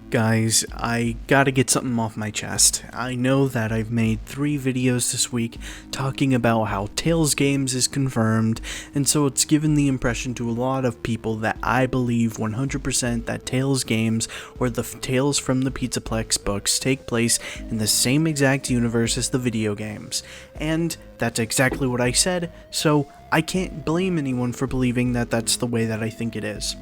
Guys, I gotta get something off my chest. I know that I've made 3 videos this week talking about how Tales Games is confirmed, and so it's given the impression to a lot of people that I believe 100% that Tales Games, or the Tales from the Pizzaplex books, take place in the same exact universe as the video games. And that's exactly what I said, so I can't blame anyone for believing that that's the way that I think it is.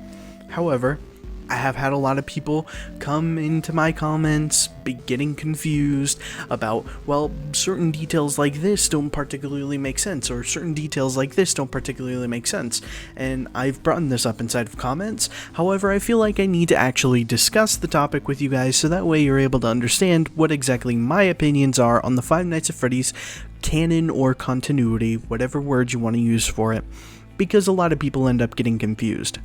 However, I have had a lot of people come into my comments be getting confused about, well, certain details like this don't particularly make sense, or certain details like this don't particularly make sense, and I've brought this up inside of comments. However, I feel like I need to actually discuss the topic with you guys so that way you're able to understand what exactly my opinions are on the Five Nights at Freddy's canon or continuity, whatever word you want to use for it, because a lot of people end up getting confused.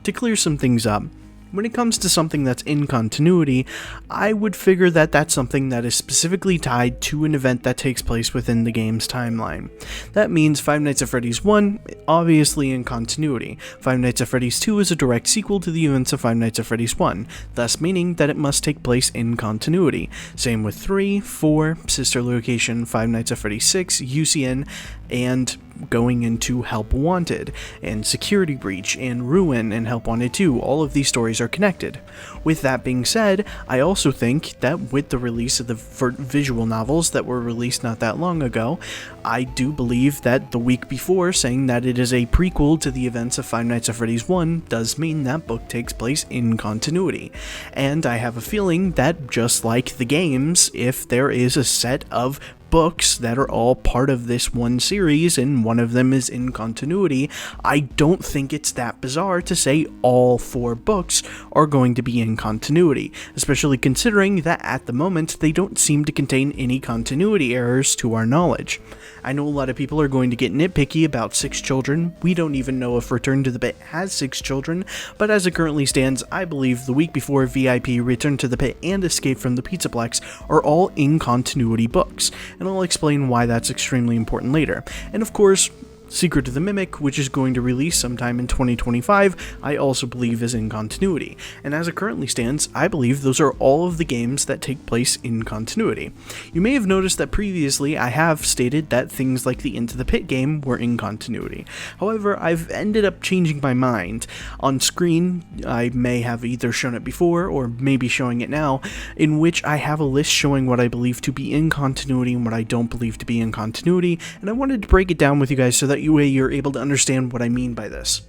To clear some things up, when it comes to something that's in continuity, I would figure that that's something that is specifically tied to an event that takes place within the game's timeline. That means Five Nights at Freddy's 1, obviously in continuity. Five Nights at Freddy's 2 is a direct sequel to the events of Five Nights at Freddy's 1, thus meaning that it must take place in continuity. Same with 3, 4, Sister Location, Five Nights at Freddy's 6, UCN, and going into Help Wanted, and Security Breach, and Ruin, and Help Wanted 2. All of these stories are connected. With that being said, I also think that with the release of the visual novels that were released not that long ago, I do believe that the week before saying that it is a prequel to the events of Five Nights at Freddy's 1 does mean that book takes place in continuity. And I have a feeling that just like the games, if there is a set of books that are all part of this one series and one of them is in continuity, I don't think it's that bizarre to say all 4 books are going to be in continuity, especially considering that at the moment they don't seem to contain any continuity errors to our knowledge. I know a lot of people are going to get nitpicky about 6 children. We don't even know if Return to the Pit has 6 children, but as it currently stands, I believe the week before VIP, Return to the Pit, and Escape from the Pizzaplex are all in continuity books, and I'll explain why that's extremely important later. And of course, Secret of the Mimic, which is going to release sometime in 2025, I also believe is in continuity. And as it currently stands, I believe those are all of the games that take place in continuity. You may have noticed that previously I have stated that things like the Into the Pit game were in continuity. However, I've ended up changing my mind. On screen, I may have either shown it before or maybe showing it now, in which I have a list showing what I believe to be in continuity and what I don't believe to be in continuity, and I wanted to break it down with you guys so that you're able to understand what I mean by this.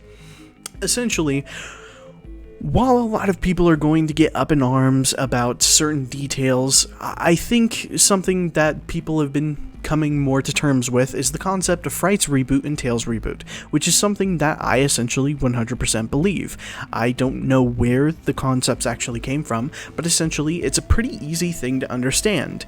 Essentially, while a lot of people are going to get up in arms about certain details, I think something that people have been coming more to terms with is the concept of FrightsReboot and TalesReboot, which is something that I essentially 100% believe. I don't know where the concepts actually came from, but essentially it's a pretty easy thing to understand.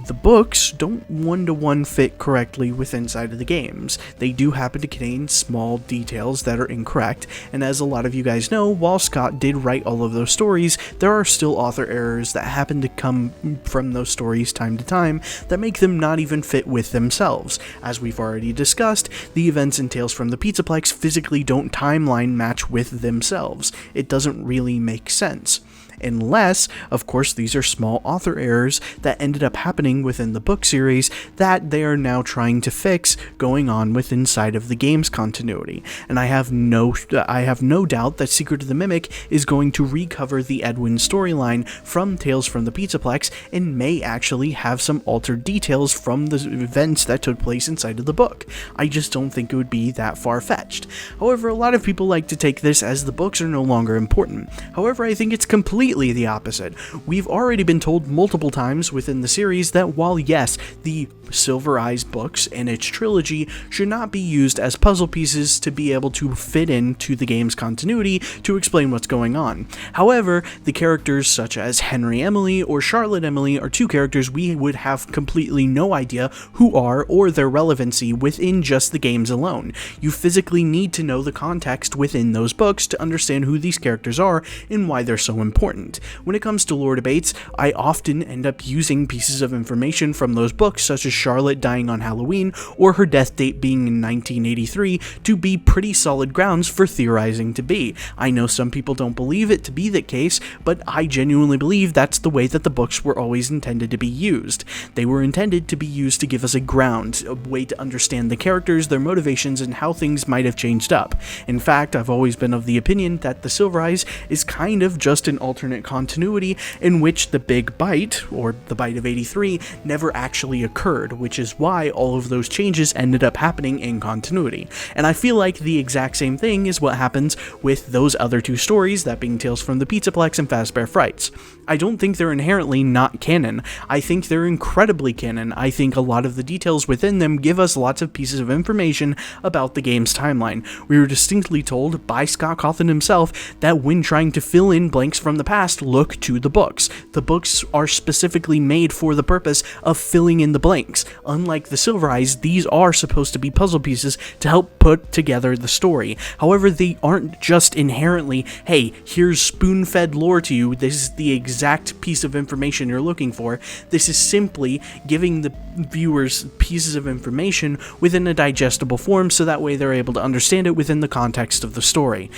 The books don't one-to-one fit correctly with inside of the games. They do happen to contain small details that are incorrect, and as a lot of you guys know, while Scott did write all of those stories, there are still author errors that happen to come from those stories time to time that make them not even fit with themselves. As we've already discussed, the events in Tales from the Pizzaplex physically don't timeline match with themselves. It doesn't really make sense. Unless, of course, these are small author errors that ended up happening within the book series that they are now trying to fix going on with inside of the game's continuity. And I have no doubt that Secret of the Mimic is going to recover the Edwin storyline from Tales from the Pizzaplex and may actually have some altered details from the events that took place inside of the book. I just don't think it would be that far-fetched. However, a lot of people like to take this as the books are no longer important. However, I think it's completely the opposite. We've already been told multiple times within the series that while yes, the Silver Eyes books and its trilogy should not be used as puzzle pieces to be able to fit into the game's continuity to explain what's going on. However, the characters such as Henry Emily or Charlotte Emily are 2 characters we would have completely no idea who are or their relevancy within just the games alone. You physically need to know the context within those books to understand who these characters are and why they're so important. important. When it comes to lore debates, I often end up using pieces of information from those books, such as Charlotte dying on Halloween or her death date being in 1983, to be pretty solid grounds for theorizing to be. I know some people don't believe it to be the case, but I genuinely believe that's the way that the books were always intended to be used. They were intended to be used to give us a ground, a way to understand the characters, their motivations, and how things might have changed up. In fact, I've always been of the opinion that the Silver Eyes is kind of just an alternate continuity in which the big bite, or the bite of 83, never actually occurred, which is why all of those changes ended up happening in continuity. And I feel like the exact same thing is what happens with those other two stories, that being Tales from the Pizzaplex and Fazbear Frights. I don't think they're inherently not canon. I think they're incredibly canon. I think a lot of the details within them give us lots of pieces of information about the game's timeline. We were distinctly told by Scott Cawthon himself that when trying to fill in blanks from the past, look to the books. The books are specifically made for the purpose of filling in the blanks. Unlike the Silver Eyes, these are supposed to be puzzle pieces to help put together the story. However, they aren't just inherently, hey, here's spoon-fed lore to you, this is the exact piece of information you're looking for. This is simply giving the viewers pieces of information within a digestible form so that way they're able to understand it within the context of the story.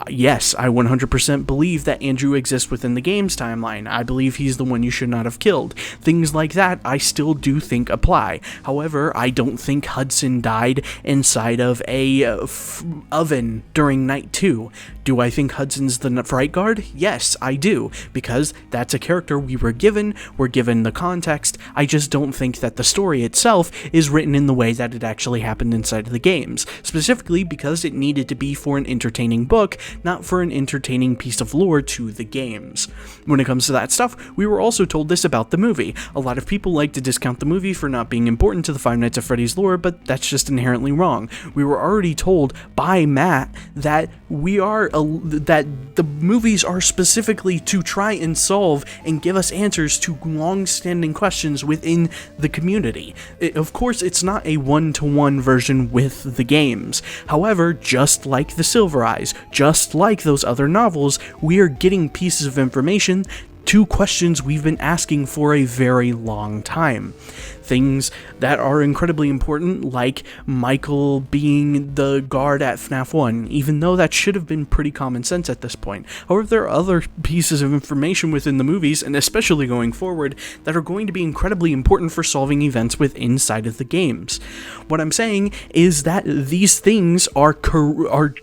Yes, I 100% believe that Andrew exists within the game's timeline. I believe he's the one you should not have killed. Things like that I still do think apply. However, I don't think Hudson died inside of a oven during night 2. Do I think Hudson's the Fright Guard? Yes, I do, because that's a character we're given the context. I just don't think that the story itself is written in the way that it actually happened inside of the games, specifically because it needed to be for an entertaining book, not for an entertaining piece of lore to the games. When it comes to that stuff, we were also told this about the movie. A lot of people like to discount the movie for not being important to the Five Nights at Freddy's lore, but that's just inherently wrong. We were already told by Matt that that the movies are specifically to try and solve and give us answers to long-standing questions within the community. Of course, it's not a one-to-one version with the games. However, just like the Silver Eyes, just like those other novels, we are getting pieces of information to questions we've been asking for a very long time. Things that are incredibly important, like Michael being the guard at FNAF 1, even though that should have been pretty common sense at this point. However, there are other pieces of information within the movies, and especially going forward, that are going to be incredibly important for solving events within inside of the games. What I'm saying is that these things are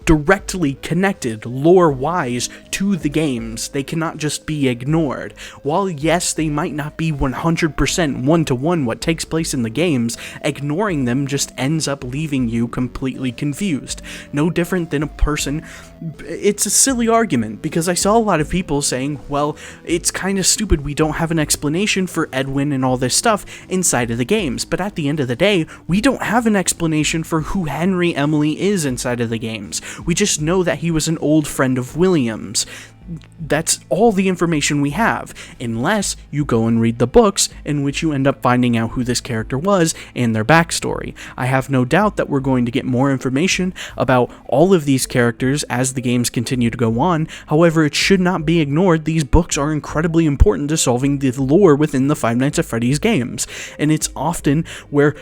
directly connected, lore-wise, to the games. They cannot just be ignored. While yes, they might not be 100% one-to-one what takes place in the games, ignoring them just ends up leaving you completely confused. No different than a person. It's a silly argument, because I saw a lot of people saying, well, it's kind of stupid we don't have an explanation for Edwin and all this stuff inside of the games, but at the end of the day, we don't have an explanation for who Henry Emily is inside of the games. We just know that he was an old friend of William's. That's all the information we have, unless you go and read the books, in which you end up finding out who this character was and their backstory. I have no doubt that we're going to get more information about all of these characters as the games continue to go on. However, it should not be ignored. These books are incredibly important to solving the lore within the Five Nights at Freddy's games, and it's often where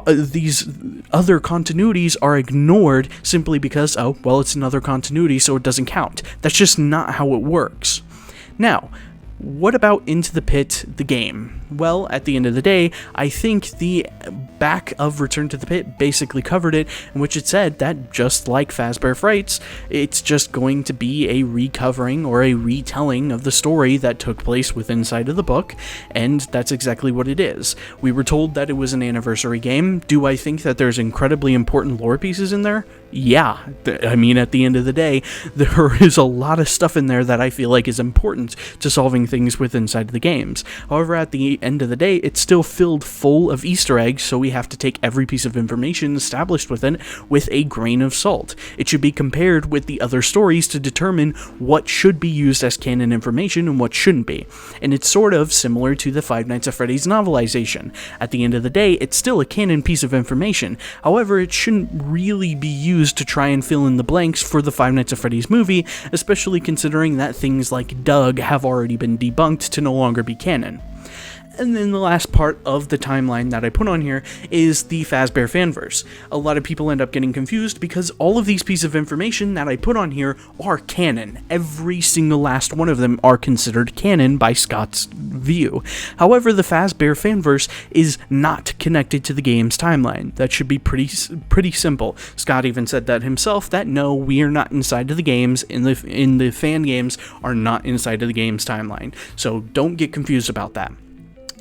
these other continuities are ignored simply because, oh, well, it's another continuity, so it doesn't count. That's just not how it works. Now, what about Into the Pit, the game? Well, at the end of the day, I think the back of Return to the Pit basically covered it, in which it said that just like Fazbear Frights, it's just going to be a recovering or a retelling of the story that took place within inside of the book, and that's exactly what it is. We were told that it was an anniversary game. Do I think that there's incredibly important lore pieces in there? Yeah. I mean, at the end of the day, there is a lot of stuff in there that I feel like is important to solving things within inside of the games. However, at the end of the day, it's still filled full of Easter eggs, so we have to take every piece of information established within it with a grain of salt. It should be compared with the other stories to determine what should be used as canon information and what shouldn't be. And it's sort of similar to the Five Nights at Freddy's novelization. At the end of the day, it's still a canon piece of information. However, it shouldn't really be used to try and fill in the blanks for the Five Nights at Freddy's movie, especially considering that things like Doug have already been debunked to no longer be canon. And then the last part of the timeline that I put on here is the Fazbear Fanverse. A lot of people end up getting confused because all of these pieces of information that I put on here are canon. Every single last one of them are considered canon by Scott's view. However, the Fazbear Fanverse is not connected to the game's timeline. That should be pretty simple. Scott even said that himself, that no, we are not inside of the games, in the fan games are not inside of the game's timeline. So don't get confused about that.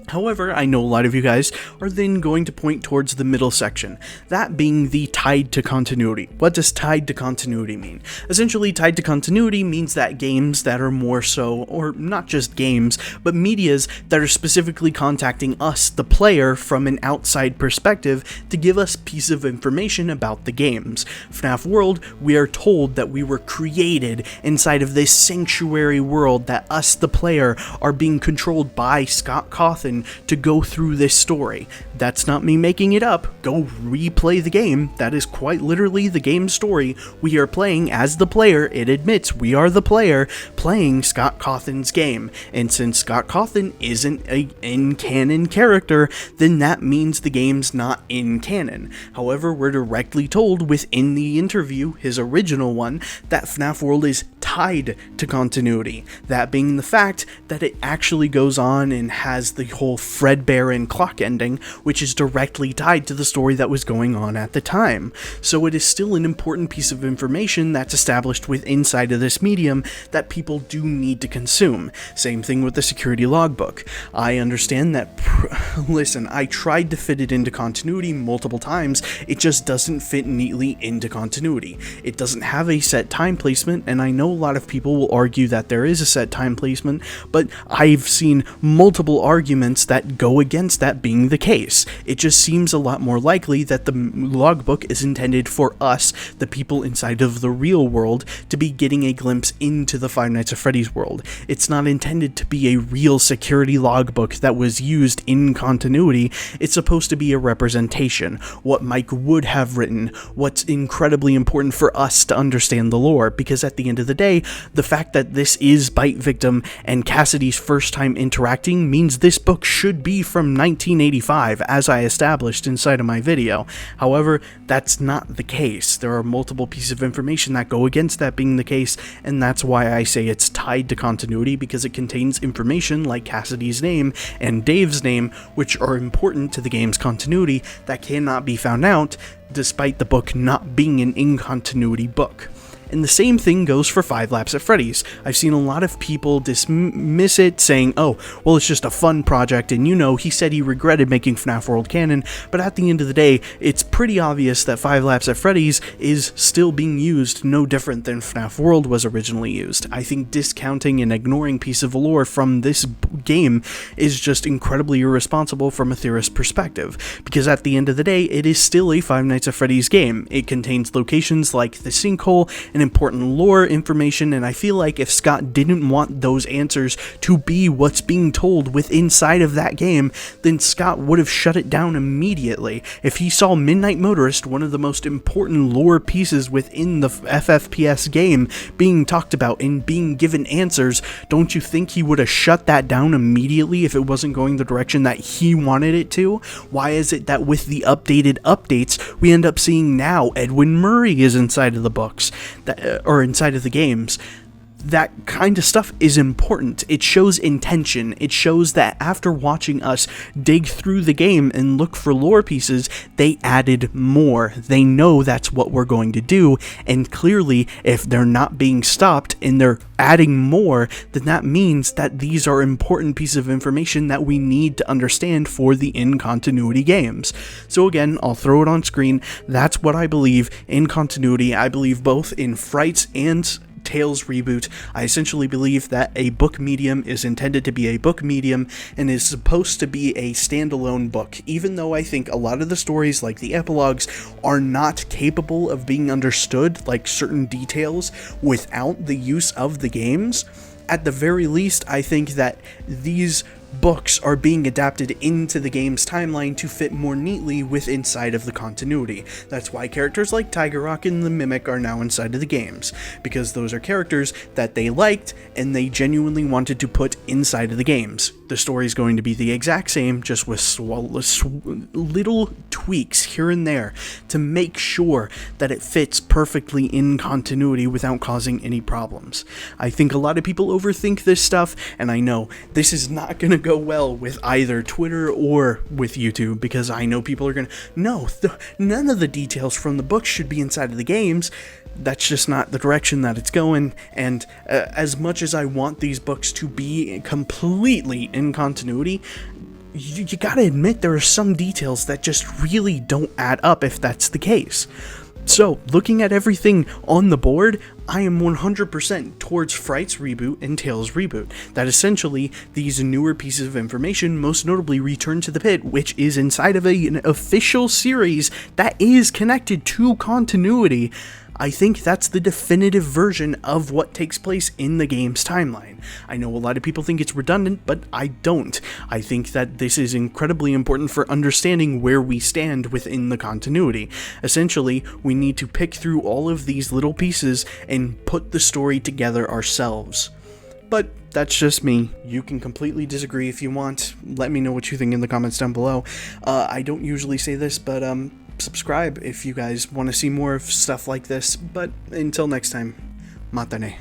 However, I know a lot of you guys are then going to point towards the middle section, that being the tied to continuity. What does tied to continuity mean? Essentially, tied to continuity means that games that are more so, or not just games, but medias that are specifically contacting us, the player, from an outside perspective to give us piece of information about the games. FNAF World, we are told that we were created inside of this sanctuary world, that us, the player, are being controlled by Scott Cawthon to go through this story. That's not me making it up. Go replay the game. That is quite literally the game's story. We are playing as the player. It admits we are the player playing Scott Cawthon's game. And since Scott Cawthon isn't an in-canon character, then that means the game's not in canon. However, we're directly told within the interview, his original one, that FNAF World is tied to continuity. That being the fact that it actually goes on and has the whole Fredbear and clock ending, which is directly tied to the story that was going on at the time. So it is still an important piece of information that's established inside of this medium that people do need to consume. Same thing with the security logbook. I understand that, listen, I tried to fit it into continuity multiple times, it just doesn't fit neatly into continuity. It doesn't have a set time placement, and I know a lot of people will argue that there is a set time placement, but I've seen multiple arguments that go against that being the case. It just seems a lot more likely that the logbook is intended for us, the people inside of the real world, to be getting a glimpse into the Five Nights at Freddy's world. It's not intended to be a real security logbook that was used in continuity. It's supposed to be a representation, what Mike would have written, what's incredibly important for us to understand the lore, because at the end of the day, the fact that this is Bite Victim and Cassidy's first time interacting means this book should be from 1985, as I established inside of my video. However, that's not the case. There are multiple pieces of information that go against that being the case, and that's why I say it's tied to continuity, because it contains information like Cassidy's name and Dave's name, which are important to the game's continuity, that cannot be found out, despite the book not being an in-continuity book. And the same thing goes for Five Laps at Freddy's. I've seen a lot of people dismiss it, saying, oh, well, it's just a fun project, and he said he regretted making FNAF World canon, but at the end of the day, it's pretty obvious that Five Laps at Freddy's is still being used no different than FNAF World was originally used. I think discounting and ignoring piece of lore from this game is just incredibly irresponsible from a theorist perspective, because at the end of the day, it is still a Five Nights at Freddy's game. It contains locations like the sinkhole and important lore information, and I feel like if Scott didn't want those answers to be what's being told inside of that game, then Scott would have shut it down immediately. If he saw Midnight Motorist, one of the most important lore pieces within the FFPS game, being talked about and being given answers, don't you think he would have shut that down immediately if it wasn't going the direction that he wanted it to? Why is it that with the updated updates, we end up seeing now Edwin Murray is inside of the books? Or inside of the games? That kind of stuff is important. It shows intention. It shows that after watching us dig through the game and look for lore pieces, they added more. They know that's what we're going to do, and clearly, if they're not being stopped and they're adding more, then that means that these are important pieces of information that we need to understand for the in-continuity games. So again, I'll throw it on screen. That's what I believe in continuity. I believe both in Frights and Tales Reboot. I essentially believe that a book medium is intended to be a book medium and is supposed to be a standalone book, even though I think a lot of the stories, like the epilogues, are not capable of being understood, like certain details, without the use of the games. At the very least, I think that these books are being adapted into the game's timeline to fit more neatly with inside of the continuity. That's why characters like Tiger Rock and the Mimic are now inside of the games, because those are characters that they liked and they genuinely wanted to put inside of the games. The story is going to be the exact same, just with little tweaks here and there to make sure that it fits perfectly in continuity without causing any problems. I think a lot of people overthink this stuff, and I know this is not going to go well with either Twitter or with YouTube, because I know people are going to, no, none of the details from the books should be inside of the games. That's just not the direction that it's going, and as much as I want these books to be completely in continuity, you gotta admit there are some details that just really don't add up if that's the case. So, looking at everything on the board, I am 100% towards Frights Reboot and Tales Reboot. That essentially, these newer pieces of information, most notably Return to the Pit, which is inside of an official series that is connected to continuity, I think that's the definitive version of what takes place in the game's timeline. I know a lot of people think it's redundant, but I don't. I think that this is incredibly important for understanding where we stand within the continuity. Essentially, we need to pick through all of these little pieces and put the story together ourselves. But that's just me. You can completely disagree if you want. Let me know what you think in the comments down below. I don't usually say this, but subscribe if you guys want to see more of stuff like this. But until next time, matane.